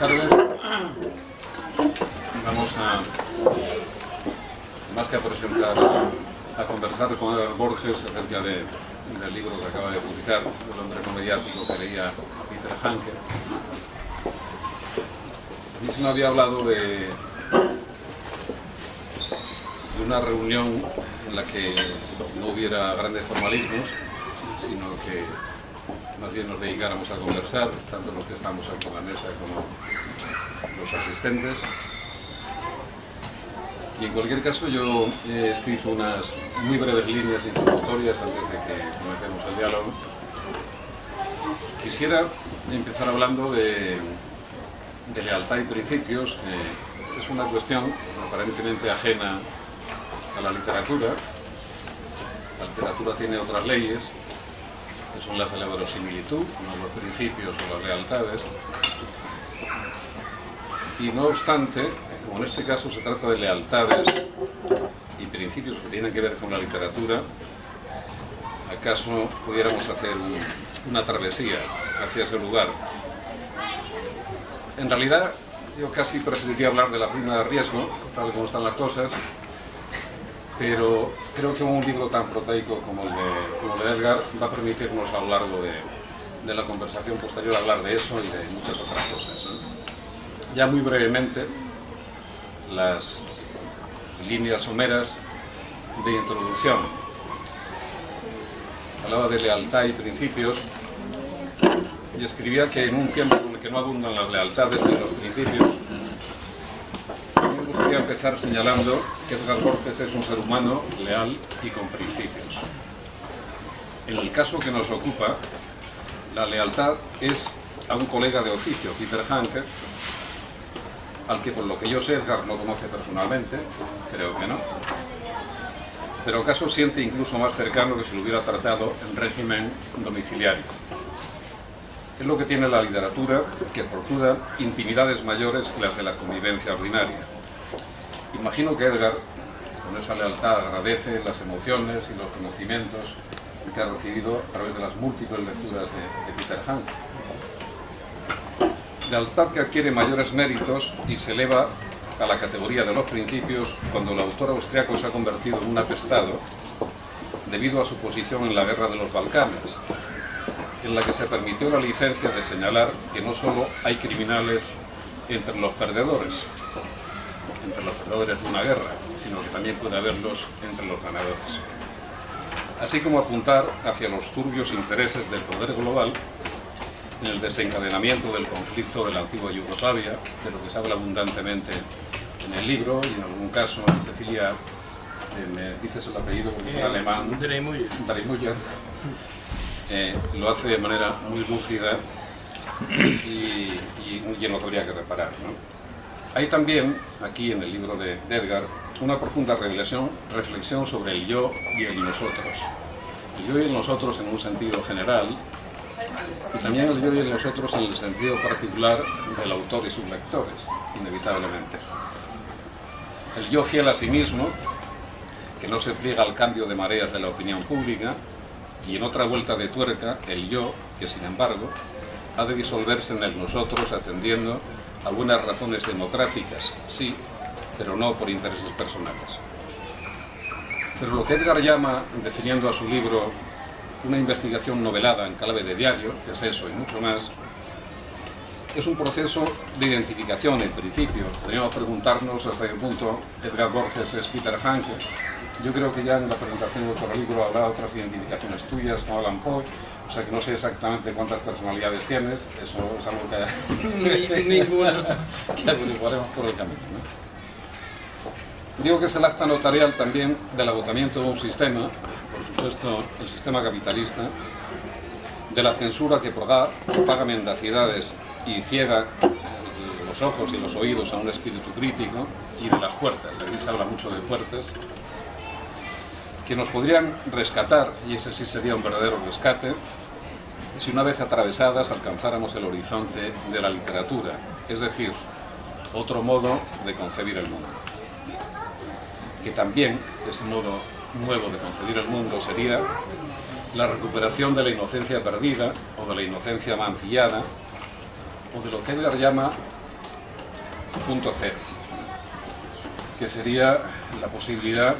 tardes. Vamos a, más que a presentar, a conversar con Edgar Borges acerca del libro que acaba de publicar, El hombre no mediático, que leía Peter Hanke. A mí se me había hablado de una reunión en la que no hubiera grandes formalismos, sino que más bien nos dedicáramos a conversar, tanto los que estamos aquí en la mesa como los asistentes. Y en cualquier caso yo he escrito unas muy breves líneas introductorias antes de que comencemos el diálogo. Quisiera empezar hablando de lealtad y principios, que es una cuestión aparentemente ajena a la literatura. La literatura tiene otras leyes, que son las de la verosimilitud, no los principios o las lealtades. Y no obstante, como en este caso se trata de lealtades y principios que tienen que ver con la literatura, ¿acaso pudiéramos hacer una travesía hacia ese lugar? En realidad, yo casi preferiría hablar de la prima de riesgo, tal como están las cosas, pero creo que un libro tan proteico como el de Edgar va a permitirnos a lo largo de la conversación posterior hablar de eso y de muchas otras cosas, ¿no? Ya muy brevemente, las líneas someras de introducción. Hablaba de lealtad y principios y escribía que en un tiempo en el que no abundan las lealtades ni los principios, me gustaría empezar señalando que Edgar Borges es un ser humano leal y con principios. En el caso que nos ocupa, la lealtad es a un colega de oficio, Peter Hanke, al que por lo que yo sé Edgar no conoce personalmente, creo que no, pero acaso siente incluso más cercano que si lo hubiera tratado en régimen domiciliario. Es lo que tiene la literatura, que procura intimidades mayores que las de la convivencia ordinaria. Imagino que Edgar, con esa lealtad, agradece las emociones y los conocimientos que ha recibido a través de las múltiples lecturas de Peter Hanke. Lealtad que adquiere mayores méritos y se eleva a la categoría de los principios cuando el autor austriaco se ha convertido en un apestado debido a su posición en la guerra de los Balcanes, en la que se permitió la licencia de señalar que no solo hay criminales entre los perdedores de una guerra, sino que también puede haberlos entre los ganadores. Así como apuntar hacia los turbios intereses del poder global en el desencadenamiento del conflicto de la antigua Yugoslavia, de lo que se habla abundantemente en el libro, y en algún caso Cecilia, me dices el apellido porque es alemán, Dreymuller, lo hace de manera muy lúcida y en lo que habría que reparar, ¿no? Hay también, aquí en el libro de Edgar, una profunda reflexión sobre el yo y el nosotros. El yo y el nosotros en un sentido general, y también el yo y el nosotros en el sentido particular del autor y sus lectores, inevitablemente. El yo fiel a sí mismo, que no se pliega al cambio de mareas de la opinión pública, y en otra vuelta de tuerca, el yo, que sin embargo, ha de disolverse en el nosotros atendiendo a buenas razones democráticas, sí, pero no por intereses personales. Pero lo que Edgar llama, definiendo a su libro, una investigación novelada en clave de diario, que es eso y mucho más, es un proceso de identificación en principio. Podríamos preguntarnos hasta qué punto Edgar Borges es Peter Hanke. Yo creo que ya en la presentación de otro libro habrá otras identificaciones tuyas, como Alan Poe, o sea que no sé exactamente cuántas personalidades tienes, eso es algo que Ninguna. que averiguaremos por el camino, ¿no? Digo que es el acta notarial también del agotamiento de un sistema, por supuesto el sistema capitalista, de la censura que paga mendacidades y ciega los ojos y los oídos a un espíritu crítico, y de las puertas, aquí se habla mucho de puertas, que nos podrían rescatar, y ese sí sería un verdadero rescate, si una vez atravesadas alcanzáramos el horizonte de la literatura, es decir, otro modo de concebir el mundo. Que también ese modo nuevo de concebir el mundo sería la recuperación de la inocencia perdida o de la inocencia mancillada o de lo que Edgar llama punto cero, que sería la posibilidad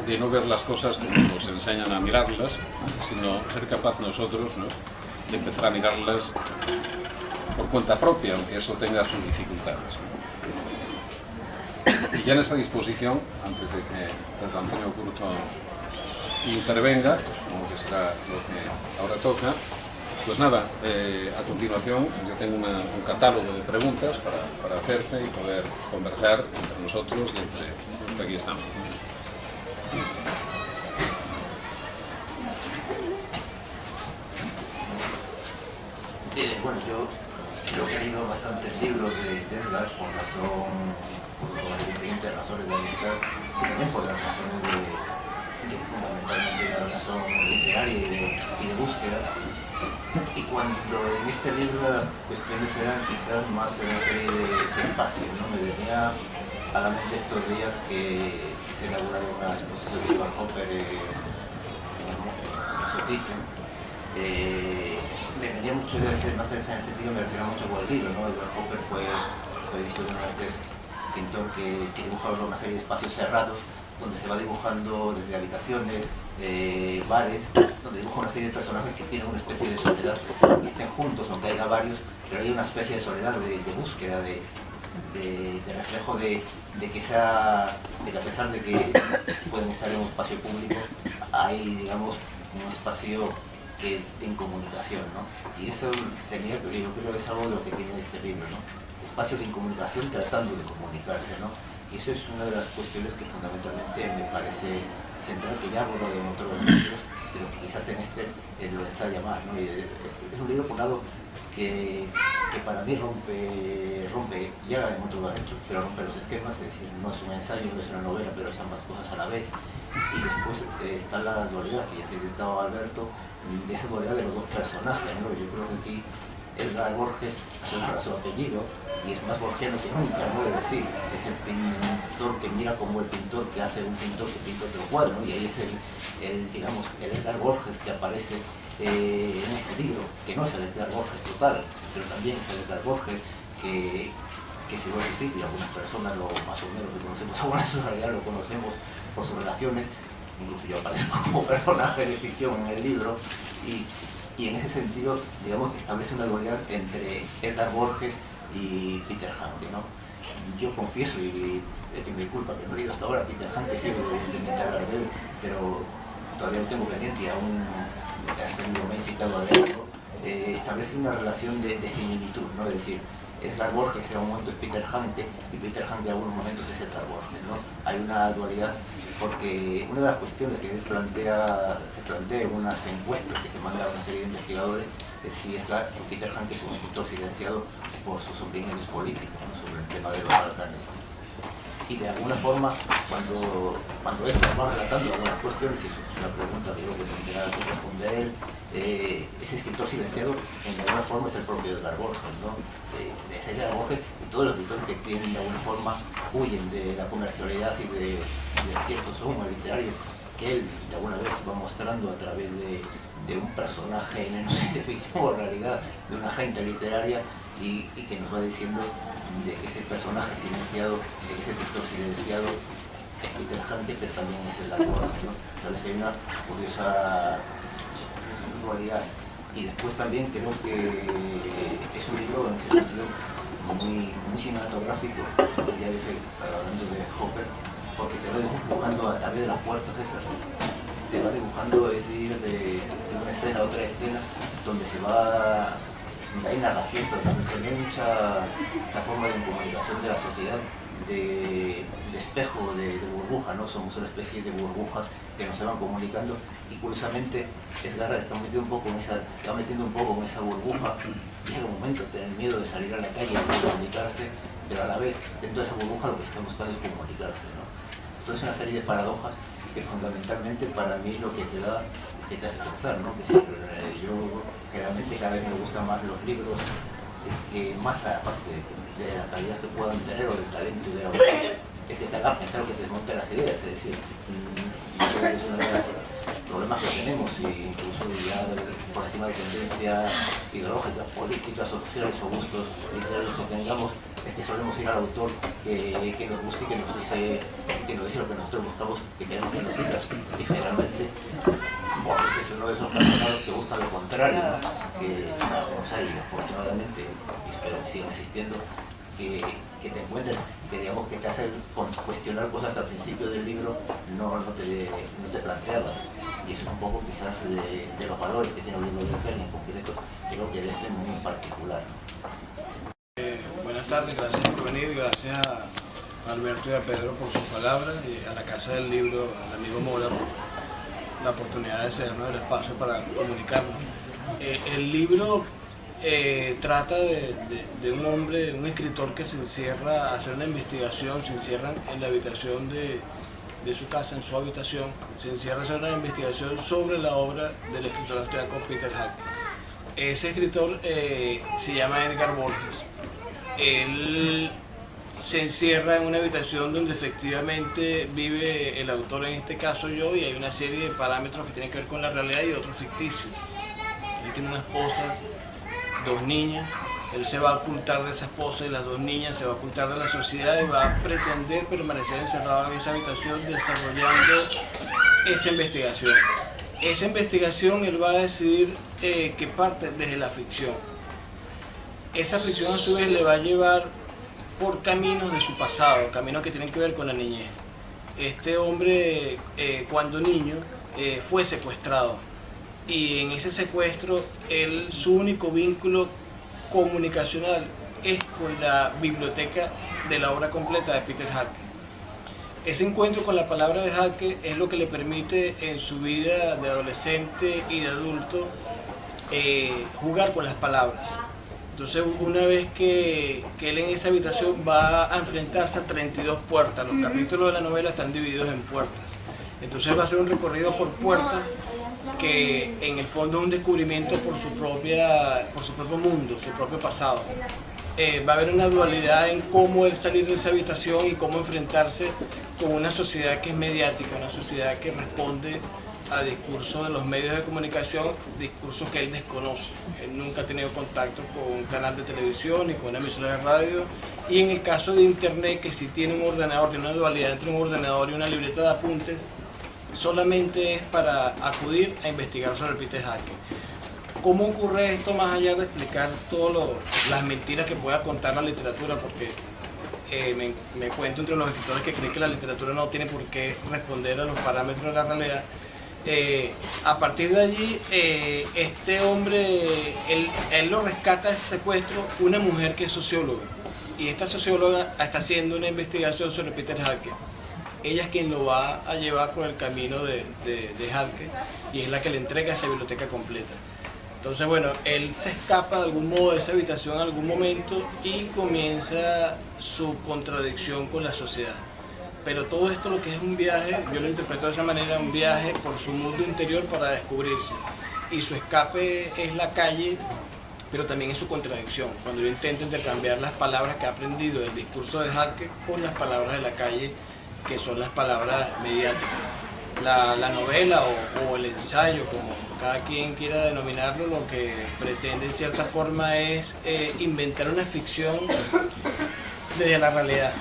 de no ver las cosas como nos enseñan a mirarlas, sino ser capaz nosotros, ¿no?, de empezar a mirarlas por cuenta propia, aunque eso tenga sus dificultades, ¿no? Y ya en esa disposición, antes de que Pedro Antonio Curto intervenga, como que será lo que ahora toca, pues nada, a continuación yo tengo un catálogo de preguntas para hacerte y poder conversar entre nosotros y entre los que aquí estamos. Bueno, yo creo que he leído bastantes libros de Edgar por diferentes razones de amistad, también por las razones fundamentalmente la razón literaria y de búsqueda. Y cuando en este libro las cuestiones eran quizás más una serie de espacios, ¿no? Me venía a la mente estos días que se inauguraron una exposición de Ivan Hopper en el Museo Thyssen. Me venía mucho de hacer más cerca en estética, me refiero mucho con el libro, ¿no? Ivan Hopper fue visto en este pintor que dibuja una serie de espacios cerrados donde se va dibujando desde habitaciones, bares, donde dibuja una serie de personajes que tienen una especie de soledad, que estén juntos, aunque haya varios, pero hay una especie de soledad, de búsqueda, de reflejo de que a pesar de que pueden estar en un espacio público, hay, digamos, un espacio de incomunicación, ¿no? Y eso yo creo que es algo de lo que tiene este libro, ¿no? Espacios de incomunicación tratando de comunicarse, ¿no? Y eso es una de las cuestiones que fundamentalmente me parece central, que ya abordo en otros libros, pero que quizás en este lo ensaya más, ¿no? Y es un libro, por un lado, que para mí rompe, ya en otro lo ha hecho, pero rompe los esquemas, es decir, no es un ensayo, no es una novela, pero es ambas cosas a la vez. Y después está la dualidad, que ya se ha citado Alberto, de esa dualidad de los dos personajes, ¿no? Yo creo que aquí Edgar Borges asegura su apellido y es más borgiano que nunca, ¿no? Es decir, es el pintor que mira como el pintor que hace un pintor que pinta otro cuadro, ¿no? Y ahí es digamos, el Edgar Borges que aparece en este libro, que no es el Edgar Borges total, pero también es el Edgar Borges que figura en y algunas personas más o menos lo conocemos, algunas en su realidad lo conocemos por sus relaciones, incluso yo aparezco como personaje de ficción en el libro, y en ese sentido, digamos que establece una dualidad entre Edgar Borges y Peter Handke, ¿no? Yo confieso, y es que me disculpa que no he leído hasta ahora Peter Handke, sí, evidentemente hablar de él, pero todavía lo tengo pendiente y aún me he citado a leerlo. Establece una relación de similitud, ¿no? Es decir, Edgar Borges en un momento es Peter Handke y Peter Handke en algunos momentos es Edgar Borges, ¿no? Hay una dualidad porque una de las cuestiones que él se plantea en unas encuestas que se mandan a una serie de investigadores es si Peter Handke es un escritor silenciado por sus opiniones políticas, ¿no?, sobre el tema de los Balcanes. Y de alguna forma, cuando esto va relatando algunas cuestiones, y eso es una pregunta que creo que tendrá que responder él, ese escritor silenciado en alguna forma es el propio Edgar Borges, ¿no? Es Edgar Borges y todos los escritores que tienen de alguna forma huyen de la comercialidad y de ciertos humos literarios que él de alguna vez va mostrando a través de un personaje, no sé si de ficción o en realidad de una agente literaria y que nos va diciendo de que ese personaje silenciado, de que ese escritor silenciado es Peter Handke, pero también es Edgar Borges, ¿no? Entonces hay una curiosa dualidad. Y después también creo que es un libro en ese sentido muy cinematográfico, ya dije, hablando de Hopper, porque te va dibujando a través de las puertas esas, te va dibujando, es ir de una escena a otra escena, donde se va, hay narración, pero también mucha esa forma de comunicación de la sociedad, de espejo, de burbuja, ¿no? Somos una especie de burbujas que nos se van comunicando y curiosamente Edgar está metido un poco en esa, se va metiendo un poco en esa burbuja. Llega un momento de tener miedo de salir a la calle y comunicarse, pero a la vez dentro de esa burbuja lo que está buscando es comunicarse, ¿no? Entonces una serie de paradojas que fundamentalmente para mí lo que te hace pensar, ¿no? Que yo generalmente cada vez me gustan más los libros que más aparte de la calidad que puedan tener o del talento y de la voz, es que te haga pensar o que te desmonte las ideas, es decir, yo creo que es uno de los problemas que tenemos, incluso ya por encima de tendencias ideológicas, políticas o sociales o gustos literarios que tengamos, es que solemos ir al autor que nos guste y que nos dice lo que nosotros buscamos que queremos que nos digas. Y generalmente es uno de esos personajes que buscan lo contrario, ¿no? Que o sea, y afortunadamente, y espero que sigan existiendo, que te encuentres, que digamos que te hacen cuestionar cosas que al principio del libro no te planteabas. Y eso es un poco quizás de los valores que tiene el libro de Eugenio, en concreto, creo que de este muy en particular. Buenas tardes, gracias por venir, gracias a Alberto y a Pedro por sus palabras y a la Casa del Libro, al amigo Mora por la oportunidad de cedernos el espacio para comunicarnos. El libro trata de un hombre, un escritor que se encierra a hacer una investigación, se encierra en la habitación de su casa, en su habitación, se encierra a hacer una investigación sobre la obra del escritor austriaco Peter Handke. Ese escritor se llama Edgar Borges. Él se encierra en una habitación donde efectivamente vive el autor, en este caso yo, y hay una serie de parámetros que tienen que ver con la realidad y otros ficticios. Él tiene una esposa, 2 niñas, él se va a ocultar de esa esposa y las 2 niñas, se va a ocultar de la sociedad y va a pretender permanecer encerrado en esa habitación desarrollando esa investigación. Esa investigación él va a decidir que parte desde la ficción. Esa ficción a su vez le va a llevar por caminos de su pasado, caminos que tienen que ver con la niñez. Este hombre, cuando niño, fue secuestrado y en ese secuestro su único vínculo comunicacional es con la biblioteca de la obra completa de Peter Handke. Ese encuentro con la palabra de Handke es lo que le permite en su vida de adolescente y de adulto jugar con las palabras. Entonces, una vez que él en esa habitación va a enfrentarse a 32 puertas, los capítulos de la novela están divididos en puertas. Entonces va a hacer un recorrido por puertas que en el fondo es un descubrimiento por su propio mundo, su propio pasado. Va a haber una dualidad en cómo él salir de esa habitación y cómo enfrentarse con una sociedad que es mediática, una sociedad que responde a discursos de los medios de comunicación, discursos que él desconoce. Él nunca ha tenido contacto con un canal de televisión ni con una emisora de radio. Y en el caso de Internet, que sí tiene un ordenador, tiene una dualidad entre un ordenador y una libreta de apuntes, solamente es para acudir a investigar sobre Peter Handke. ¿Cómo ocurre esto más allá de explicar todas las mentiras que pueda contar la literatura? Porque me cuento entre los escritores que creen que la literatura no tiene por qué responder a los parámetros de la realidad. A partir de allí, este hombre, él lo rescata de ese secuestro una mujer que es socióloga. Y esta socióloga está haciendo una investigación sobre Peter Handke. Ella es quien lo va a llevar por el camino de Handke y es la que le entrega esa biblioteca completa. Entonces, bueno, él se escapa de algún modo de esa habitación en algún momento y comienza su contradicción con la sociedad. Pero todo esto lo que es un viaje, yo lo interpreto de esa manera, un viaje por su mundo interior para descubrirse. Y su escape es la calle, pero también es su contradicción. Cuando yo intento intercambiar las palabras que ha aprendido del discurso de Handke con las palabras de la calle, que son las palabras mediáticas. La novela o el ensayo, como cada quien quiera denominarlo, lo que pretende en cierta forma es inventar una ficción desde la realidad,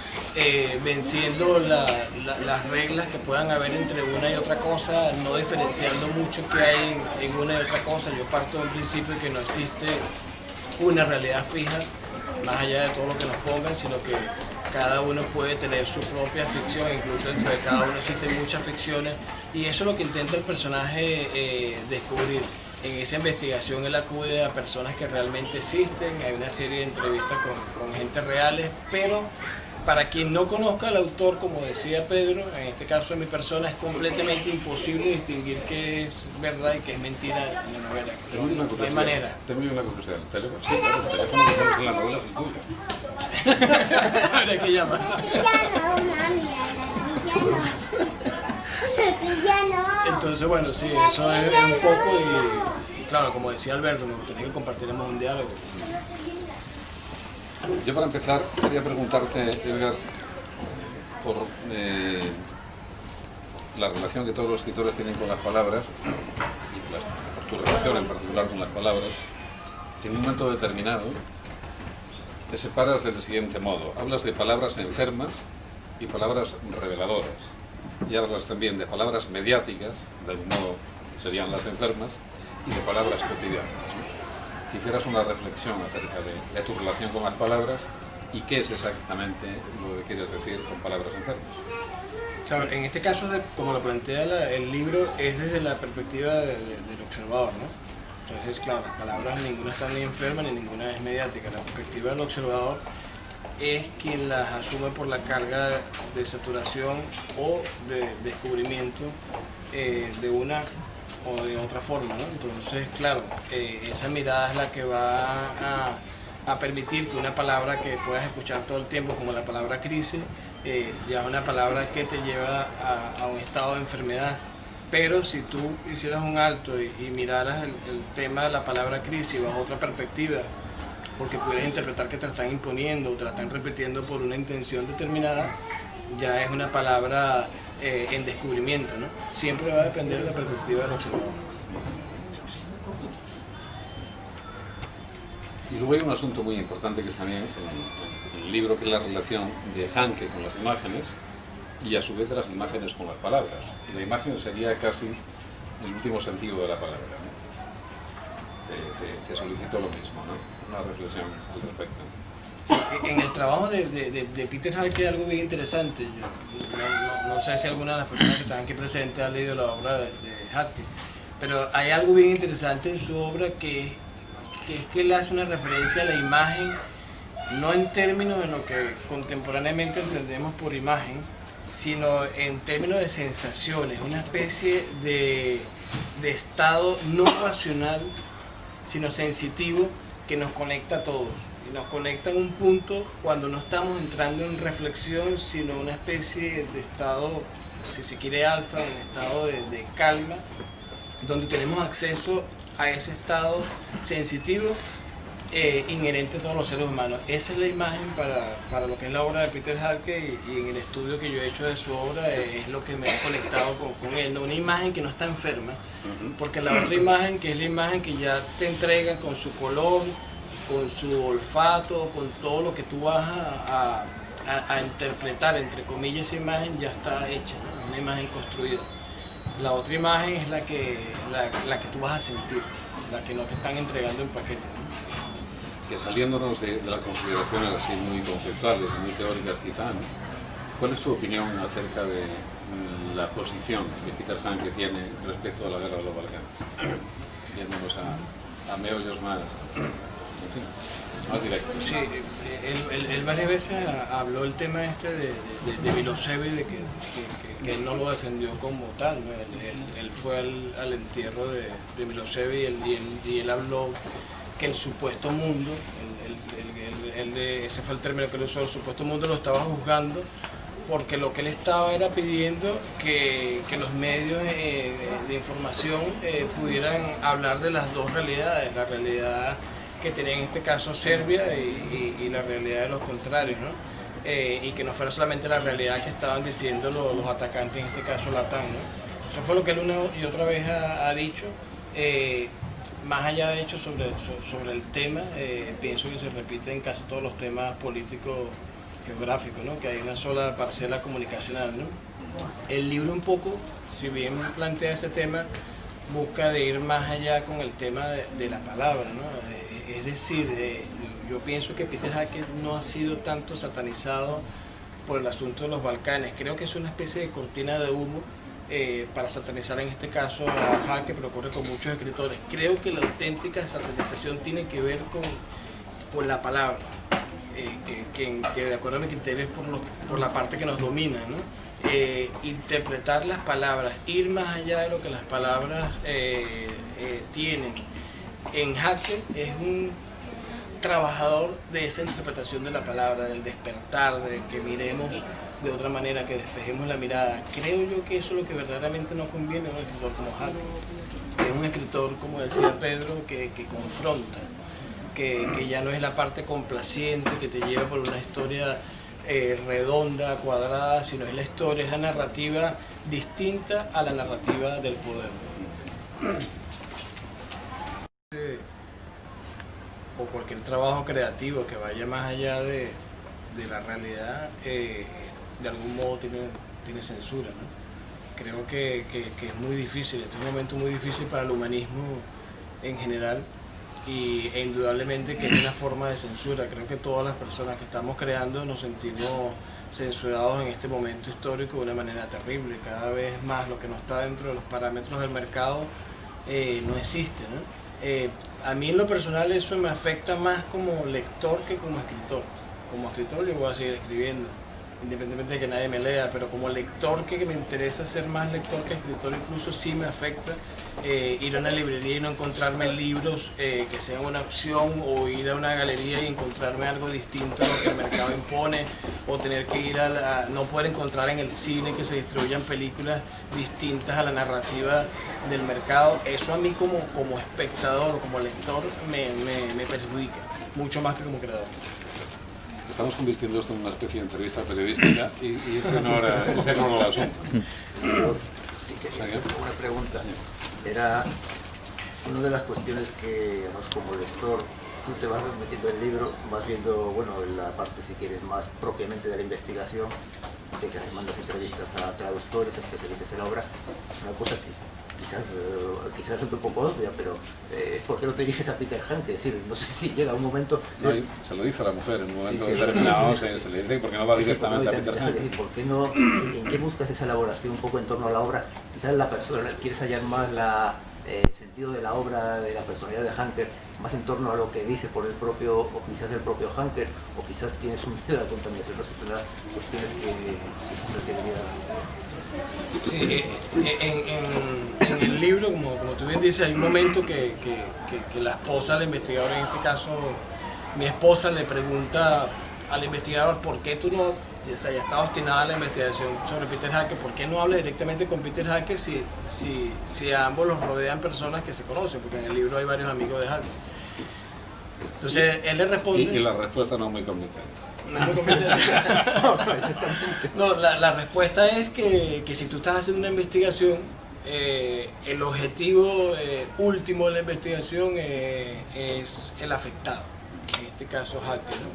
venciendo las reglas que puedan haber entre una y otra cosa, no diferenciando mucho qué hay en una y otra cosa. Yo parto de un principio de que no existe una realidad fija, más allá de todo lo que nos pongan, sino que cada uno puede tener su propia ficción, incluso dentro de cada uno existen muchas ficciones, y eso es lo que intenta el personaje descubrir. En esa investigación él acude a personas que realmente existen, hay una serie de entrevistas con gente reales, pero para quien no conozca al autor, como decía Pedro, en este caso de mi persona, es completamente imposible distinguir qué es verdad y qué es mentira en la novela. No hay manera. Tengo una curiosidad. ¿El teléfono? Sí, claro, el teléfono que tenemos en la novela es el tuyo. Habría que llamar. Entonces, bueno, sí, eso es un poco y claro, como decía Alberto, me gustaría que compartiéramos un diálogo. Yo para empezar quería preguntarte, Edgar, por la relación que todos los escritores tienen con las palabras, y por tu relación en particular con las palabras, que en un momento determinado te separas del siguiente modo. Hablas de palabras enfermas y palabras reveladoras. Y hablas también de palabras mediáticas, de algún modo serían las enfermas, y de palabras cotidianas, ¿no? Quisieras una reflexión acerca de tu relación con las palabras y qué es exactamente lo que quieres decir con palabras enfermas. Claro, en este caso, como lo plantea el libro, es desde la perspectiva del observador, ¿no? Entonces, claro, las palabras ninguna está ni enferma ni ninguna es mediática. La perspectiva del observador es quien las asume por la carga de saturación o de descubrimiento de una o de otra forma, ¿no? Entonces, claro, esa mirada es la que va a permitir que una palabra que puedas escuchar todo el tiempo, como la palabra crisis, ya es una palabra que te lleva a un estado de enfermedad. Pero si tú hicieras un alto y miraras el tema de la palabra crisis bajo otra perspectiva, porque pudieras interpretar que te la están imponiendo o te la están repitiendo por una intención determinada, ya es una palabra en descubrimiento, ¿no? Siempre va a depender de la perspectiva del observador. Y luego hay un asunto muy importante que es también en el libro, que es la relación de Hanke con las imágenes y a su vez de las imágenes con las palabras. Y la imagen sería casi el último sentido de la palabra, ¿no? Te solicito lo mismo, ¿no? Una reflexión al respecto. Sí, en el trabajo de Peter Hanke hay algo bien interesante. No sé si alguna de las personas que están aquí presentes ha leído la obra de Hanke, pero hay algo bien interesante en su obra que es que él hace una referencia a la imagen, no en términos de lo que contemporáneamente entendemos por imagen, sino en términos de sensaciones, una especie de estado no racional, sino sensitivo, que nos conecta a todos. Y nos conecta en un punto cuando no estamos entrando en reflexión, sino una especie de estado, si se quiere alfa, un estado de calma, donde tenemos acceso a ese estado sensitivo inherente a todos los seres humanos. Esa es la imagen para lo que es la obra de Peter Hanke, y en el estudio que yo he hecho de su obra es lo que me ha conectado con él, ¿no? Una imagen que no está enferma, porque la otra imagen, que es la imagen que ya te entrega con su color, con su olfato, con todo lo que tú vas a interpretar, entre comillas, esa imagen ya está hecha, ¿no? Una imagen construida. La otra imagen es la que tú vas a sentir, la que no te están entregando en paquete, ¿no? Que saliéndonos de las consideraciones así muy conceptuales y muy teóricas quizá, ¿no? ¿Cuál es tu opinión acerca de la posición que Peter Hanke tiene respecto a la guerra de los Balcanes? Yéndonos a meollos más, en fin, más directos. Sí, él varias veces habló el tema este de Milosevic, de que él no lo defendió como tal, ¿no? Él fue al entierro de Milosevic y él habló que el supuesto mundo, ese fue el término que él usó, el supuesto mundo lo estaba juzgando porque lo que él estaba era pidiendo que los medios de información pudieran hablar de las dos realidades, la realidad que tenía en este caso Serbia y la realidad de los contrarios, ¿no? Y que no fuera solamente la realidad que estaban diciendo los atacantes, en este caso la OTAN, ¿no? Eso fue lo que él una y otra vez ha dicho. Más allá de hecho sobre el tema, pienso que se repite en casi todos los temas políticos geográficos, ¿no? Que hay una sola parcela comunicacional, ¿no? El libro un poco, si bien plantea ese tema, busca de ir más allá con el tema de la palabra, ¿no? Es decir, yo pienso que Peter Hanke no ha sido tanto satanizado por el asunto de los Balcanes. Creo que es una especie de cortina de humo para satanizar en este caso a Hanke, pero ocurre con muchos escritores. Creo que la auténtica satanización tiene que ver con la palabra, que de acuerdo a mi criterio es por la parte que nos domina, ¿no? Interpretar las palabras, ir más allá de lo que las palabras tienen. En Hanke es un trabajador de esa interpretación de la palabra, del despertar, de que miremos de otra manera, que despejemos la mirada. Creo yo que eso es lo que verdaderamente no conviene a un escritor como Hanke. Es un escritor, como decía Pedro, que confronta, que ya no es la parte complaciente que te lleva por una historia redonda, cuadrada, sino es la historia, es la narrativa distinta a la narrativa del poder. o cualquier trabajo creativo que vaya más allá de la realidad, de algún modo tiene censura, ¿no? Creo que es muy difícil, este es un momento muy difícil para el humanismo en general, e indudablemente que es una forma de censura. Creo que todas las personas que estamos creando nos sentimos censurados en este momento histórico de una manera terrible. Cada vez más lo que no está dentro de los parámetros del mercado no existe, ¿no? A mí en lo personal eso me afecta más como lector que como escritor. Como escritor yo voy a seguir escribiendo, independientemente de que nadie me lea, pero como lector, que me interesa ser más lector que escritor, incluso sí me afecta ir a una librería y no encontrarme libros que sean una opción, o ir a una galería y encontrarme algo distinto a lo que el mercado impone, o tener que ir no poder encontrar en el cine que se distribuyan películas distintas a la narrativa del mercado. Eso a mí como espectador, como lector, me perjudica, mucho más que como creador. Estamos convirtiendo esto en una especie de entrevista periodística y ese no era el asunto. Sí, quería hacer una pregunta. Sí. Era una de las cuestiones que, además, como lector, tú te vas metiendo en el libro, vas viendo, bueno, la parte, si quieres, más propiamente de la investigación, de que mandas entrevistas a traductores, especialistas en la obra. Una cosa que quizás resulta un poco obvia, pero ¿por qué no te diriges a Peter Handke? Es decir, no sé si llega un momento... No, se lo dice a la mujer en un momento determinado, se le dice porque no va directamente a Peter Handke. ¿Por qué no? ¿En qué buscas esa elaboración un poco en torno a la obra? Quizás la persona, quieres hallar más el sentido de la obra, de la personalidad de Handke, más en torno a lo que dice por el propio, o quizás el propio Handke, o quizás tienes un miedo a la contaminación. No sé, son las cuestiones que quizás debería... Sí, en el libro, como tú bien dices, hay un momento que la esposa del investigador, en este caso mi esposa, le pregunta al investigador por qué tú no, o sea, ya está obstinada la investigación sobre Peter Handke, por qué no habla directamente con Peter Handke si a ambos los rodean personas que se conocen, porque en el libro hay varios amigos de Handke. Entonces él le responde... Y la respuesta no es muy convincente. No, la respuesta es que si tú estás haciendo una investigación, el objetivo último de la investigación es el afectado, en este caso Handke, ¿no?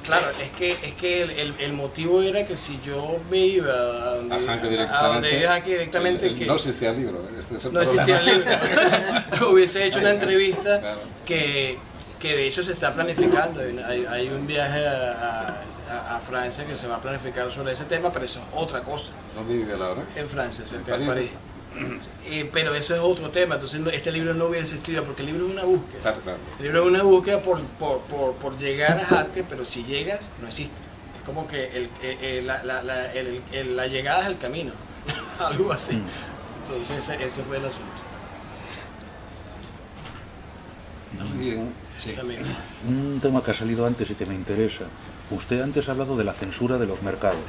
Claro, es que el motivo era que si yo me iba a donde Handke directamente, que no existía el libro, no existía el libro, hubiese hecho una entrevista, claro, que de hecho se está planificando. Hay un viaje a Francia que se va a planificar sobre ese tema, pero eso es otra cosa. ¿Dónde vive Laura? En Francia, cerca de París. Pero eso es otro tema. Entonces este libro no hubiera existido, porque el libro es una búsqueda. Claro. El libro es una búsqueda por llegar a Handke, pero si llegas, no existe. Es como que la llegada es el camino, algo así. Entonces ese fue el asunto. Bien, sí. Un tema que ha salido antes y que me interesa. Usted antes ha hablado de la censura de los mercados.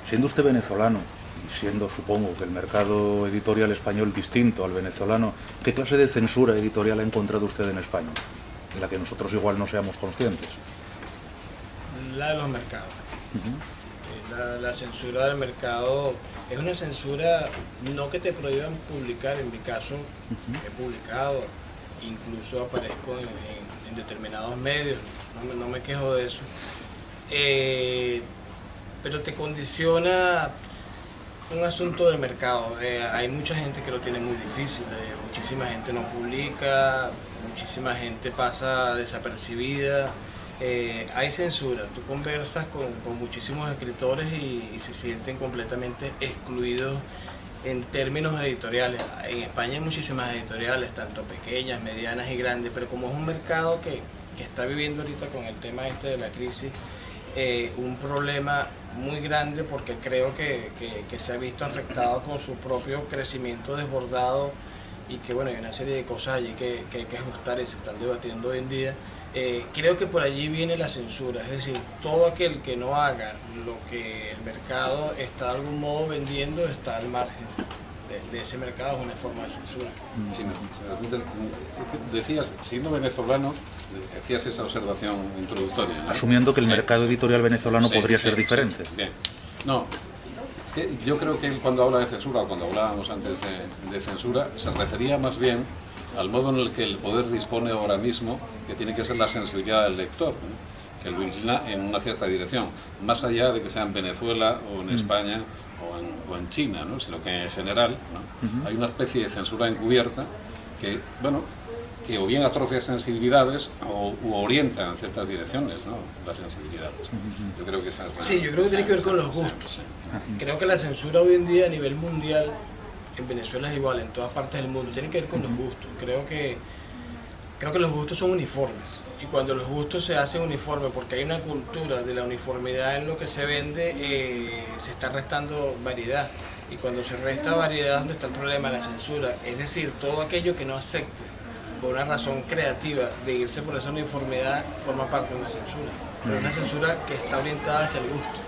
Siendo usted venezolano, y siendo, supongo, que el mercado editorial español distinto al venezolano, ¿qué clase de censura editorial ha encontrado usted en España? De la que nosotros igual no seamos conscientes. La de los mercados. La censura del mercado es una censura, no que te prohíban publicar. En mi caso, he publicado, incluso aparezco en determinados medios, no me quejo de eso, pero te condiciona un asunto del mercado. Hay mucha gente que lo tiene muy difícil, muchísima gente no publica, muchísima gente pasa desapercibida, hay censura. Tú conversas con muchísimos escritores y se sienten completamente excluidos en términos editoriales. En España hay muchísimas editoriales, tanto pequeñas, medianas y grandes, pero como es un mercado que está viviendo ahorita con el tema de la crisis, un problema muy grande, porque creo que se ha visto afectado con su propio crecimiento desbordado, y que bueno, hay una serie de cosas allí que hay que ajustar y se están debatiendo hoy en día. Creo que por allí viene la censura, es decir, todo aquel que no haga lo que el mercado está de algún modo vendiendo está al margen de ese mercado, es una forma de censura. Sí, decías, siendo venezolano, decías esa observación introductoria, ¿no? Asumiendo que el mercado editorial venezolano podría ser diferente. Bien. No, es que yo creo que él, cuando habla de censura, o cuando hablábamos antes de censura, se refería más bien al modo en el que el poder dispone ahora mismo, que tiene que ser la sensibilidad del lector, ¿no? Que lo inclina en una cierta dirección, más allá de que sea en Venezuela o en España o en China, ¿no? Sino que en general, ¿no? Hay una especie de censura encubierta que, bueno, que o bien atrofia sensibilidades u orienta en ciertas direcciones, ¿no? Las sensibilidades. Yo creo que esa es la... Sí, yo creo que tiene que ver con los gustos. Creo que la censura hoy en día a nivel mundial, en Venezuela es igual, en todas partes del mundo, tiene que ver con los gustos. Creo que los gustos son uniformes. Y cuando los gustos se hacen uniformes, porque hay una cultura de la uniformidad en lo que se vende, se está restando variedad. Y cuando se resta variedad, ¿dónde está el problema? La censura. Es decir, todo aquello que no acepte por una razón creativa de irse por esa uniformidad forma parte de una censura. Pero una censura que está orientada hacia el gusto.